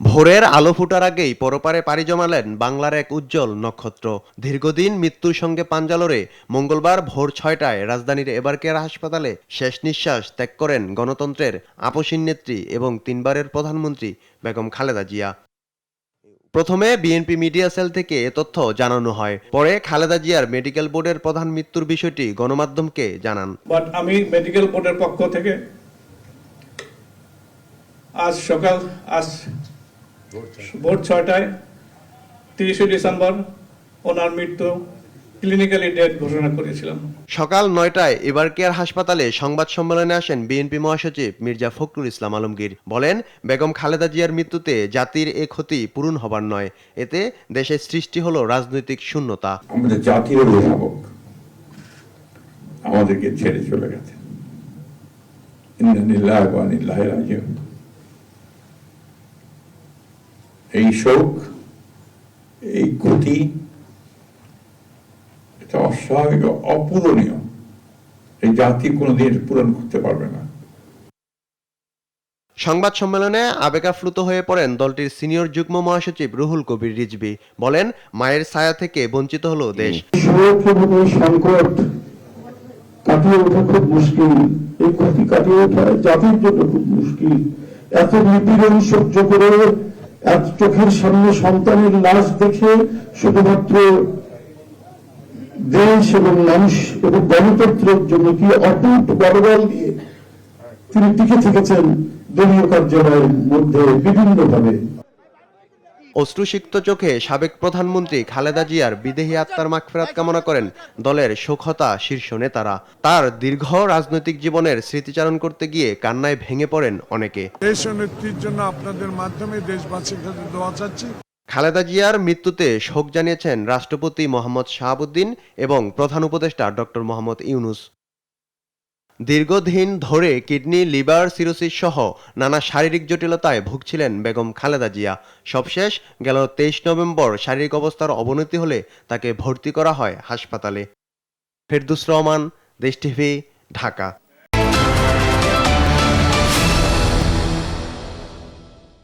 ভোরের আলো ফোটার আগেই পরপারে পাড়ি জমালেন বাংলার এক উজ্জ্বল নক্ষত্র। দীর্ঘদিন মৃত্যুর সঙ্গে পাঞ্জা লড়ে মঙ্গলবার ভোর ৬টায় রাজধানীর এবারকেয়ার হাসপাতালে শেষ নিঃশ্বাস ত্যাগ করেন গণতন্ত্রের আপসীন নেত্রী এবং তিনবারের প্রধানমন্ত্রী বেগম খালেদা জিয়া। প্রথমে বিএনপি মিডিয়া সেল থেকে এ তথ্য জানানো হয়, পরে খালেদা জিয়ার মেডিকেল বোর্ডের প্রধান মৃত্যুর বিষয়টি গণমাধ্যমকে জানান। আমি মেডিকেল বোর্ডের পক্ষ থেকে আজ ভোর ৬টায় ৩০ ডিসেম্বর ওনার মৃত্যু ক্লিনিক্যালি ডেথ ঘোষণা করেছিলাম। সকাল ৯টায় এবারকেয়ার হাসপাতালে সংবাদ সম্মেলনে আসেন বিএনপি মহাসচিব মির্জা ফখরুল ইসলাম আলমগীর। বলেন, বেগম খালেদা জিয়ার মৃত্যুতে জাতির এ ক্ষতি পূরণ হবার নয়, এতে দেশের সৃষ্টি হলো রাজনৈতিক শূন্যতা। আমাদের জাতির অভিভাবক আমাদেরকে ছেড়ে চলে গেছে। ইন্না লিল্লাহি ওয়া ইন্না ইলাইহি রাজিউন। এই শোক, এই ক্ষতি, এটা অস্বাভাবিক, অপূরণীয়। এই জাতি কোনোদিন পূরণ করতে পারবে না। সংবাদ সম্মেলনে আবেগাপ্লুত হয়ে পড়েন দলটির সিনিয়র যুগ্ম মহাসচিব রুহুল কবির রিজভী। বলেন, মায়ের ছায়া থেকে বঞ্চিত হলো দেশ। সংকট কাটিয়ে ওঠা খুব মুশকিল, এই ক্ষতি কাটিয়ে ওঠা জাতির জন্য খুব মুশকিল। এত নিপীড়ন সহ্য করে এক চোখের সামনে সন্তানের লাশ দেখে শুধুমাত্র দেশ এবং মানুষ এবং গণতন্ত্রের জন্য কি অটুট বড়বল দিয়ে তিনি টিকে থেকেছেন দলীয় কার্যালয়ের মধ্যে বিভিন্নভাবে। অশ্রুসিক্ত চোখে সাবেক প্রধানমন্ত্রী খালেদা জিয়ার বিদেহী আত্মার মাগফিরাত কামনা করেন দলের শোকহতা শীর্ষ নেতারা। তার দীর্ঘ রাজনৈতিক জীবনের স্মৃতিচারণ করতে গিয়ে কান্নায় ভেঙে পড়েন অনেকে। দেশ নেত্রীর জন্য আপনাদের মাধ্যমে দেশবাসীর কাছে দোয়া চাচ্ছি। খালেদা জিয়ার মৃত্যুতে শোক জানিয়েছেন রাষ্ট্রপতি মোহাম্মদ শাহাবুদ্দিন এবং প্রধান উপদেষ্টা ডক্টর মোহাম্মদ ইউনুস। দীর্ঘদিন ধরে কিডনি, লিভার সিরোসিস সহ নানা শারীরিক জটিলতায় ভুগছিলেন বেগম খালেদা জিয়া। সবশেষ গেল ২৩ নভেম্বর শারীরিক অবস্থার অবনতি হলে তাকে ভর্তি করা হয় হাসপাতালে। ফেরদৌস রহমান, দেশ টিভি, ঢাকা।